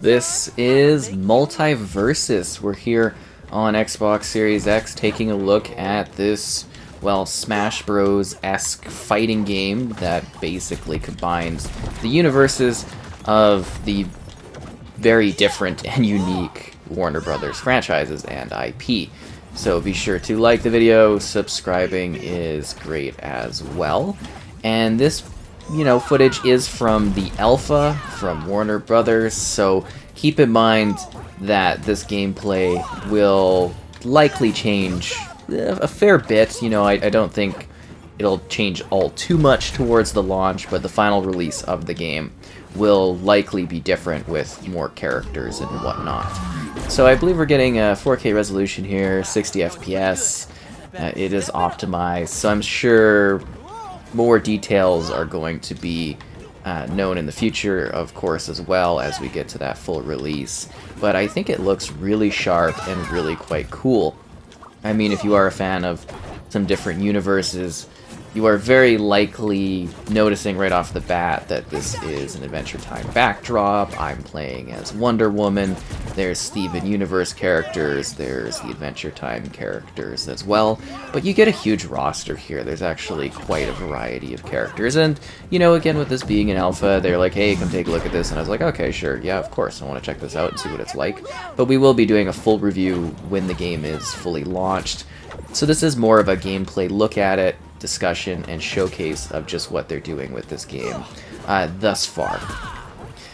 This is Multiversus. We're here on Xbox Series X taking a look at this, well, Smash Bros-esque fighting game that basically combines the universes of the very different and unique Warner Brothers franchises and IP. So be sure to like the video, subscribing is great as well. And this footage is from the alpha from Warner Brothers, so keep in mind that this gameplay will likely change a fair bit. I don't think it'll change all too much towards the launch, but the final release of the game will likely be different with more characters and whatnot. So I believe we're getting a 4K resolution here, 60 FPS. It is optimized, so I'm sure more details are going to be known in the future, of course, as well as we get to that full release. But I think it looks really sharp and really quite cool. I mean, if you are a fan of some different universes, you are very likely noticing right off the bat that this is an Adventure Time backdrop. I'm playing as Wonder Woman. There's Steven Universe characters. There's the Adventure Time characters as well. But you get a huge roster here. There's actually quite a variety of characters. And, again, with this being an alpha, they're like, hey, come take a look at this. And I was like, okay, sure. Yeah, of course. I want to check this out and see what it's like. But we will be doing a full review when the game is fully launched. So this is more of a gameplay look at it, discussion, and showcase of just what they're doing with this game thus far.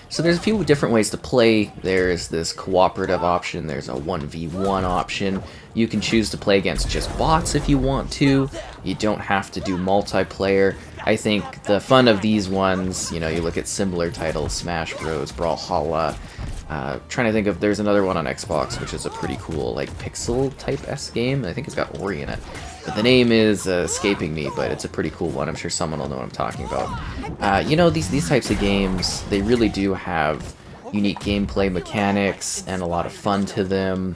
So there's a few different ways to play. There's this cooperative option, there's a 1v1 option. You can choose to play against just bots if you want to. You don't have to do multiplayer. I think the fun of these ones, you look at similar titles, Smash Bros, Brawlhalla. Trying to think of, there's another one on Xbox which is a pretty cool pixel type S game. I think it's got Ori in it, but the name is escaping me, but it's a pretty cool one. I'm sure someone will know what I'm talking about. These types of games, they really do have unique gameplay mechanics and a lot of fun to them.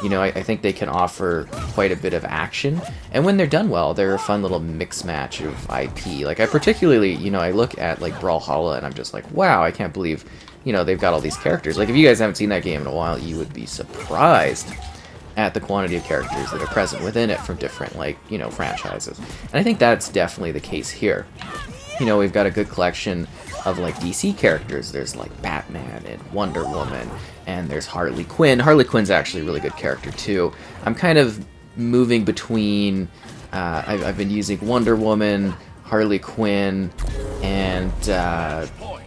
I think they can offer quite a bit of action, and when they're done well, they're a fun little mix match of IP. I particularly, I look at Brawlhalla and I'm just like, wow, I can't believe they've got all these characters. If you guys haven't seen that game in a while, you would be surprised at the quantity of characters that are present within it from different, franchises. And I think that's definitely the case here. We've got a good collection of, DC characters. There's, Batman and Wonder Woman, and there's Harley Quinn. Harley Quinn's actually a really good character, too. I'm kind of moving between, I've been using Wonder Woman, Harley Quinn, and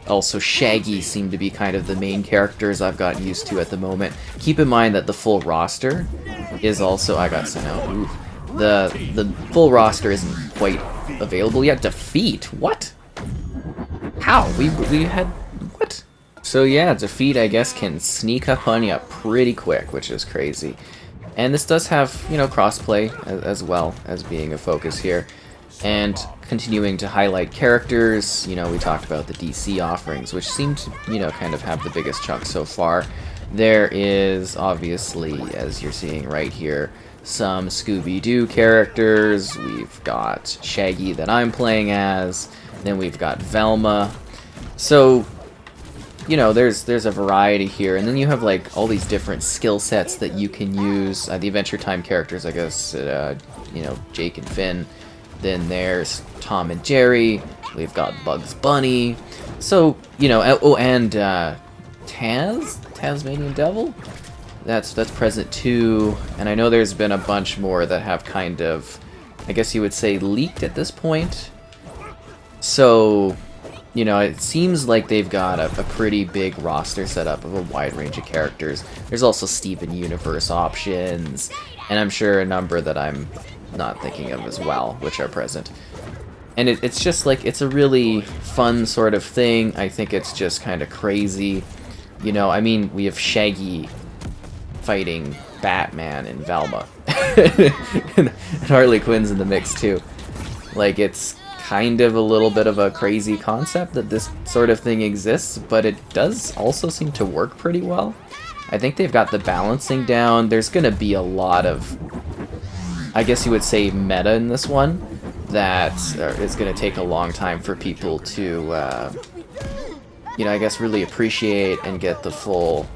also Shaggy seem to be kind of the main characters I've gotten used to at the moment. Keep in mind that the full roster is also... I got sent out. Ooh. The full roster isn't quite available yet. Defeat? What? How? We had... What? So yeah, Defeat, I guess, can sneak up on you pretty quick, which is crazy. And this does have, crossplay as well as being a focus here. And continuing to highlight characters, we talked about the DC offerings, which seem to, kind of have the biggest chunk so far. There is, obviously, as you're seeing right here, some Scooby-Doo characters. We've got Shaggy that I'm playing as. Then we've got Velma. So, there's a variety here. And then you have, all these different skill sets that you can use. The Adventure Time characters, I guess, Jake and Finn. Then there's Tom and Jerry. We've got Bugs Bunny. So, and Tasmanian Devil? That's present too. And I know there's been a bunch more that have kind of, I guess you would say, leaked at this point. So, it seems like they've got a pretty big roster set up of a wide range of characters. There's also Steven Universe options, and I'm sure a number that I'm not thinking of as well, which are present. And it's just it's a really fun sort of thing. I think it's just kind of crazy. We have Shaggy fighting Batman and Velma. And Harley Quinn's in the mix too. It's kind of a little bit of a crazy concept that this sort of thing exists, but it does also seem to work pretty well. I think they've got the balancing down. There's gonna be a lot of, I guess you would say, meta in this one that is going to take a long time for people to you know, I guess really appreciate and get the full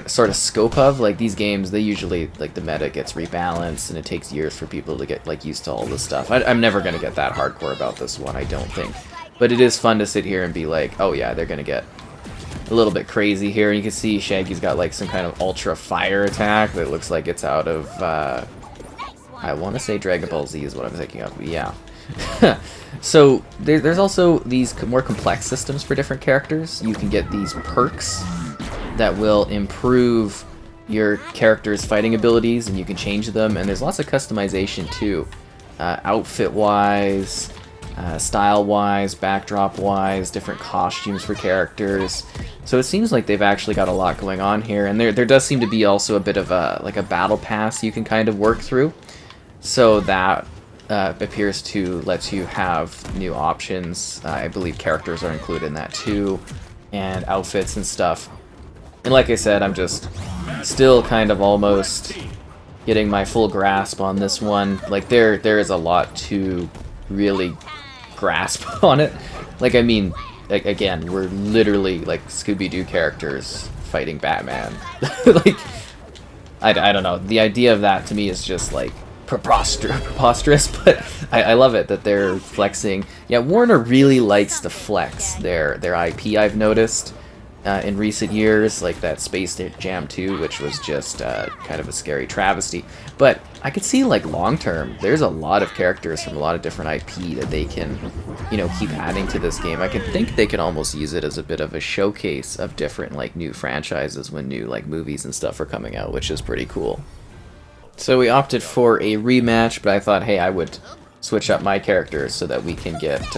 sort of scope of. Like, these games, they usually, like, the meta gets rebalanced and it takes years for people to get, like, used to all this stuff. I'm never gonna get that hardcore about this one, I don't think. But it is fun to sit here and be like, oh yeah, they're gonna get a little bit crazy here. And you can see Shaggy's got like some kind of ultra fire attack that looks like it's out of, I want to say Dragon Ball Z is what I'm thinking of, yeah. So there's also these more complex systems for different characters. You can get these perks that will improve your character's fighting abilities, and you can change them, and there's lots of customization too, outfit-wise, style-wise, backdrop-wise, different costumes for characters. So it seems like they've actually got a lot going on here, and there does seem to be also a bit of a like a battle pass you can kind of work through. So that appears to let you have new options. I believe characters are included in that too, and outfits and stuff. And like I said, I'm just still kind of almost getting my full grasp on this one. Like there is a lot to really grasp on it. Like, I mean, like, again, we're literally like Scooby-Doo characters fighting Batman. Like, I don't know. The idea of that to me is just like preposterous, but I love it that they're flexing. Yeah, Warner really likes to flex their IP, I've noticed. In recent years, like that Space Jam 2, which was just kind of a scary travesty. But I could see, like, long-term, there's a lot of characters from a lot of different IP that they can, you know, keep adding to this game. I could think they could almost use it as a bit of a showcase of different, like, new franchises when new, like, movies and stuff are coming out, which is pretty cool. So we opted for a rematch, but I thought, hey, I would switch up my characters so that we can get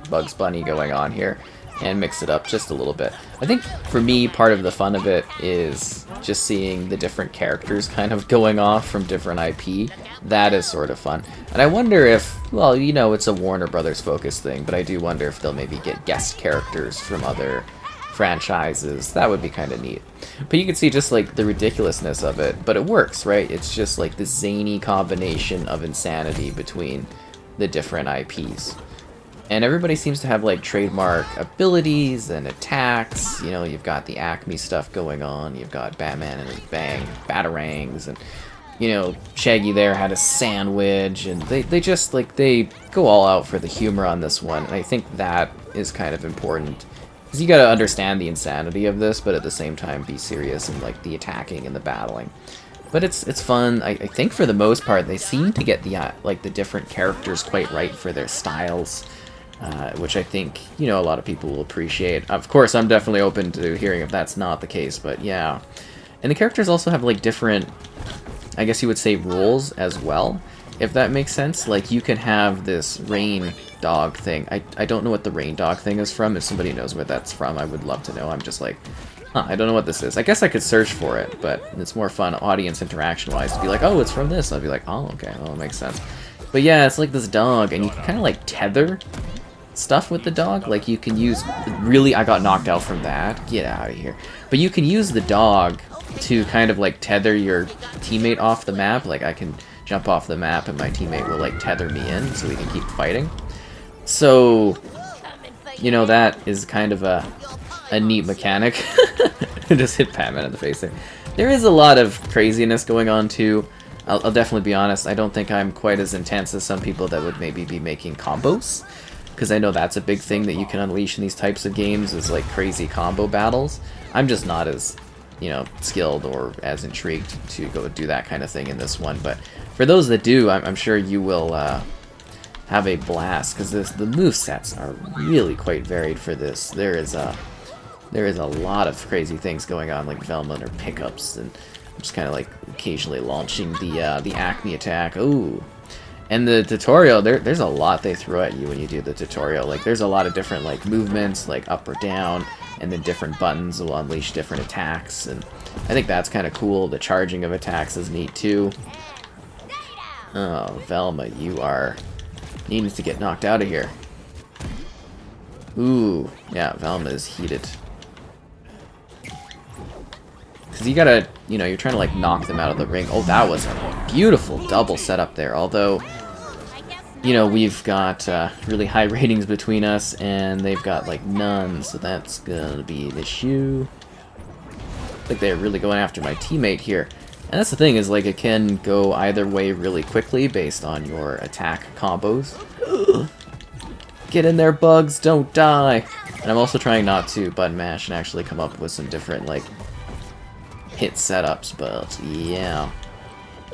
Bugs Bunny going on here and mix it up just a little bit. I think for me, part of the fun of it is just seeing the different characters kind of going off from different IP. That is sort of fun. And I wonder if, well, you know, it's a Warner Brothers focus thing, but I do wonder if they'll maybe get guest characters from other franchises. That would be kind of neat. But you can see just like the ridiculousness of it, but it works, right? It's just like the zany combination of insanity between the different IPs. And everybody seems to have, like, trademark abilities and attacks. You know, you've got the Acme stuff going on. You've got Batman and his batarangs. And, you know, Shaggy there had a sandwich. And they just, like, they go all out for the humor on this one. And I think that is kind of important. Because you gotta understand the insanity of this, but at the same time be serious in, like, the attacking and the battling. But it's fun. I think for the most part, they seem to get the, like, the different characters quite right for their styles. Which I think, you know, a lot of people will appreciate. Of course, I'm definitely open to hearing if that's not the case, but yeah. And the characters also have, like, different, I guess you would say, roles as well, if that makes sense. Like, you can have this Reindog thing. I don't know what the Reindog thing is from. If somebody knows where that's from, I would love to know. I'm just like, huh, I don't know what this is. I guess I could search for it, but it's more fun audience interaction-wise to be like, oh, it's from this. I'd be like, oh, okay, well, that makes sense. But yeah, it's like this dog, and you can kind of, like, tether stuff with the dog. Like, you can use, really, I got knocked out from that, get out of here. But you can use the dog to kind of like tether your teammate off the map. Like, I can jump off the map and my teammate will like tether me in so we can keep fighting. So, you know, that is kind of a neat mechanic. Just hit Batman in the face there. There is a lot of craziness going on too. I'll definitely be honest, I don't think I'm quite as intense as some people that would maybe be making combos. Because I know that's a big thing that you can unleash in these types of games, is like crazy combo battles. I'm just not as, you know, skilled or as intrigued to go do that kind of thing in this one. But for those that do, I'm sure you will have a blast, because the movesets are really quite varied for this. There is a lot of crazy things going on, like Velma and her pickups, and just kind of like occasionally launching the Acme attack. Ooh. And the tutorial, there's a lot they throw at you when you do the tutorial. Like, there's a lot of different, like, movements, like up or down, and then different buttons will unleash different attacks, and I think that's kind of cool. The charging of attacks is neat, too. Oh, Velma, you are needing to get knocked out of here. Ooh, yeah, Velma is heated. Because you gotta, you know, you're trying to, like, knock them out of the ring. Oh, that was a beautiful double setup there, although you know, we've got really high ratings between us, and they've got like none, so that's gonna be an issue. I think they're really going after my teammate here. And that's the thing, is like it can go either way really quickly based on your attack combos. Get in there, bugs, don't die! And I'm also trying not to button mash and actually come up with some different like hit setups, but yeah.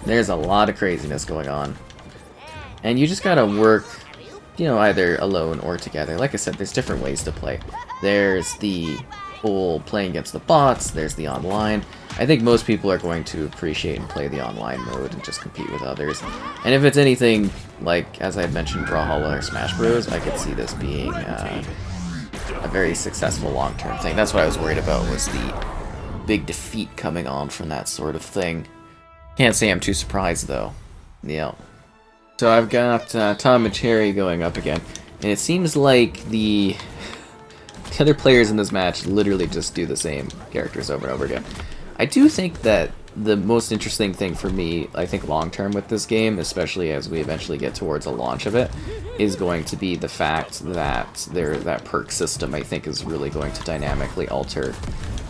There's a lot of craziness going on. And you just gotta work, you know, either alone or together. Like I said, there's different ways to play. There's the whole playing against the bots, there's the online. I think most people are going to appreciate and play the online mode and just compete with others. And if it's anything like, as I had mentioned, Brawlhalla or Smash Bros, I could see this being a very successful long-term thing. That's what I was worried about, was the big defeat coming on from that sort of thing. Can't say I'm too surprised, though. Yeah. So I've got Tom and Cherry going up again, and it seems like the other players in this match literally just do the same characters over and over again. I do think that the most interesting thing for me, I think long-term with this game, especially as we eventually get towards a launch of it, is going to be the fact that that perk system, I think, is really going to dynamically alter,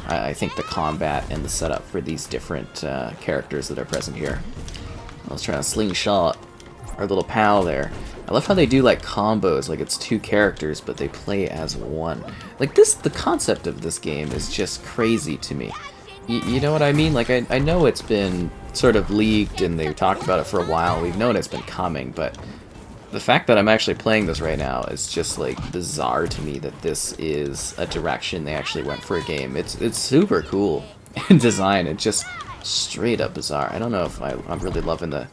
I think, the combat and the setup for these different characters that are present here. I was trying to slingshot our little pal there. I love how they do like combos, like it's two characters, but they play as one. Like the concept of this game is just crazy to me. You know what I mean? Like, I know it's been sort of leaked and they've talked about it for a while. We've known it's been coming, but the fact that I'm actually playing this right now is just, like, bizarre to me that this is a direction they actually went for a game. It's super cool in design. It's just straight up bizarre. I don't know if I'm really loving the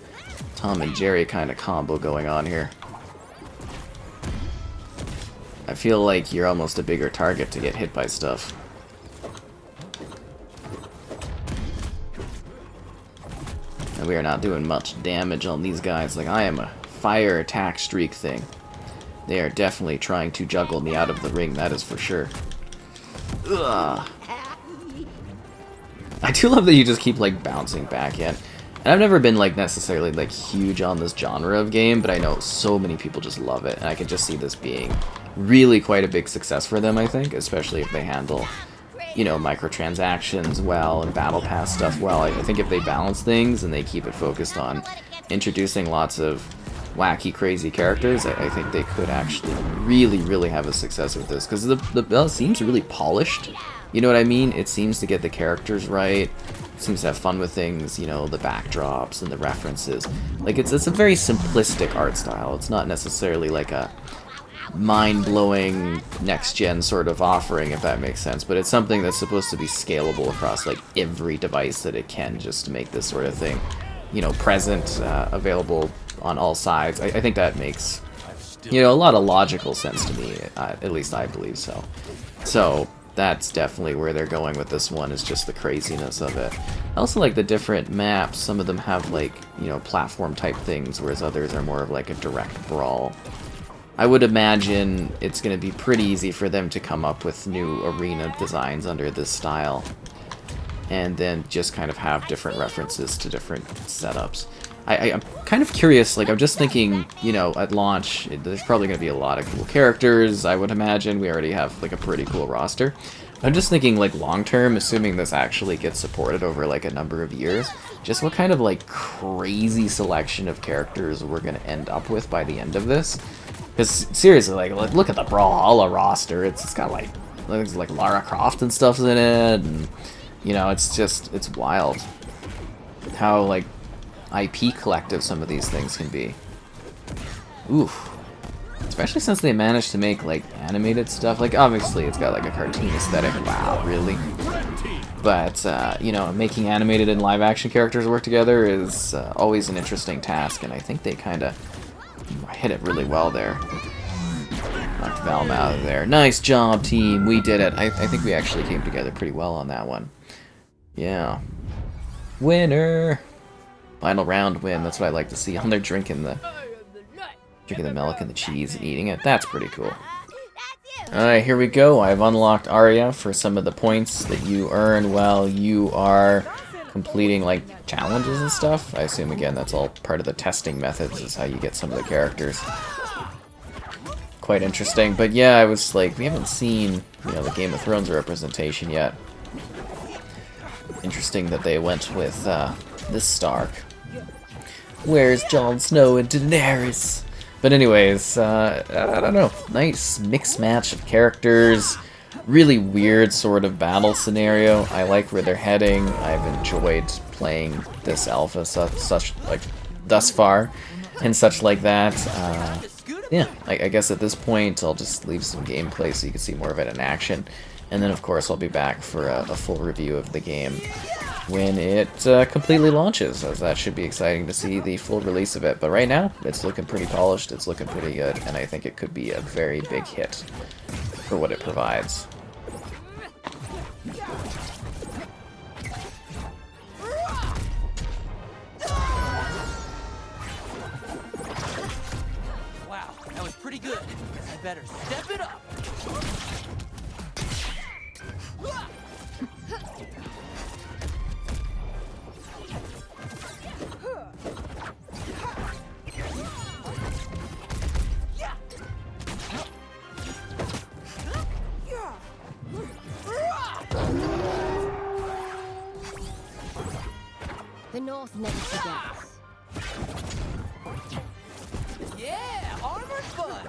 Tom and Jerry kind of combo going on here. I feel like you're almost a bigger target to get hit by stuff. And we are not doing much damage on these guys. Like, I am a fire attack streak thing. They are definitely trying to juggle me out of the ring, that is for sure. Ugh. I do love that you just keep, like, bouncing back in. And I've never been, like, necessarily, like, huge on this genre of game, but I know so many people just love it. And I can just see this being really quite a big success for them, I think, especially if they handle, you know, microtransactions well and battle pass stuff well. I think if they balance things and they keep it focused on introducing lots of wacky, crazy characters, I think they could actually really have a success with this, because the belt seems really polished. You know what I mean? It seems to get the characters right. It seems to have fun with things, you know, the backdrops and the references. Like, it's a very simplistic art style. It's not necessarily like a mind-blowing next-gen sort of offering, if that makes sense, but it's something that's supposed to be scalable across like every device that it can, just to make this sort of thing, you know, present, available on all sides. I think that makes, you know, a lot of logical sense to me, at least I believe so. So that's definitely where they're going with this one, is just the craziness of it. I also like the different maps. Some of them have, like, you know, platform type things, whereas others are more of like a direct brawl. I would imagine it's going to be pretty easy for them to come up with new arena designs under this style, and then just kind of have different references to different setups. I'm kind of curious, like, I'm just thinking, you know, at launch, there's probably going to be a lot of cool characters, I would imagine. We already have, like, a pretty cool roster. I'm just thinking, like, long-term, assuming this actually gets supported over, like, a number of years, just what kind of, like, crazy selection of characters we're going to end up with by the end of this. Because, seriously, like, look at the Brawlhalla roster. It's got, like Lara Croft and stuff's in it, and, you know, it's wild how, like, IP collective some of these things can be. Oof. Especially since they managed to make, like, animated stuff. Like, obviously, it's got, like, a cartoon aesthetic. Wow, really? But, you know, making animated and live-action characters work together is always an interesting task, and I think they kind of hit it really well there. Knocked Velma out of there. Nice job, team. We did it. I think we actually came together pretty well on that one. Yeah. Winner! Final round win. That's what I like to see. On there drinking the milk and the cheese and eating it. That's pretty cool. Alright, here we go. I've unlocked Arya for some of the points that you earn while you are completing like challenges and stuff. I assume again that's all part of the testing methods, is how you get some of the characters. Quite interesting, but yeah, I was like, we haven't seen, you know, the Game of Thrones representation yet. Interesting that they went with this Stark. Where's Jon Snow and Daenerys? But anyways, I don't know, nice mixed match of characters. Really weird sort of battle scenario. I like where they're heading. I've enjoyed playing this alpha such like thus far and such like that. Yeah, I guess at this point I'll just leave some gameplay so you can see more of it in action. And then of course I'll be back for a full review of the game when it completely launches, as that should be exciting to see the full release of it. But right now, it's looking pretty polished, it's looking pretty good, and I think it could be a very big hit for what it provides. Wow, that was pretty good. I better step it up. The North never forgets. Yeah, armored buns.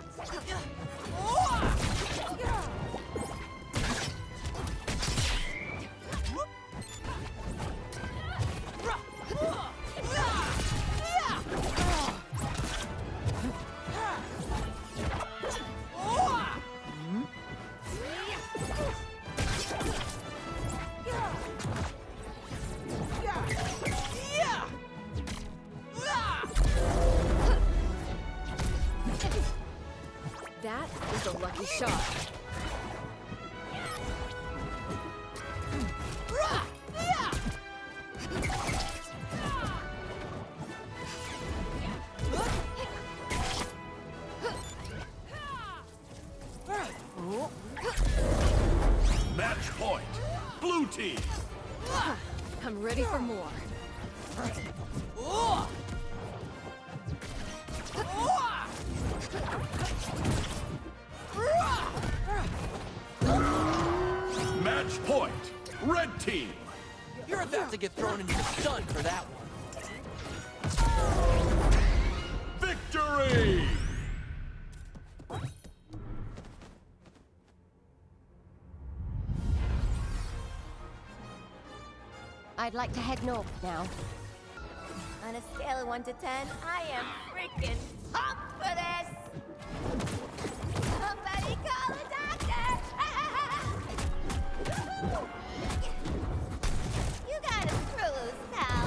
That is a lucky shot. Match point. Blue team. I'm ready for more. Match point. Red team. You're about to get thrown into the sun for that one. Victory! I'd like to head north now. On a scale of 1 to 10, I am freaking pumped for this! Somebody call a doctor! You got a cruise, pal.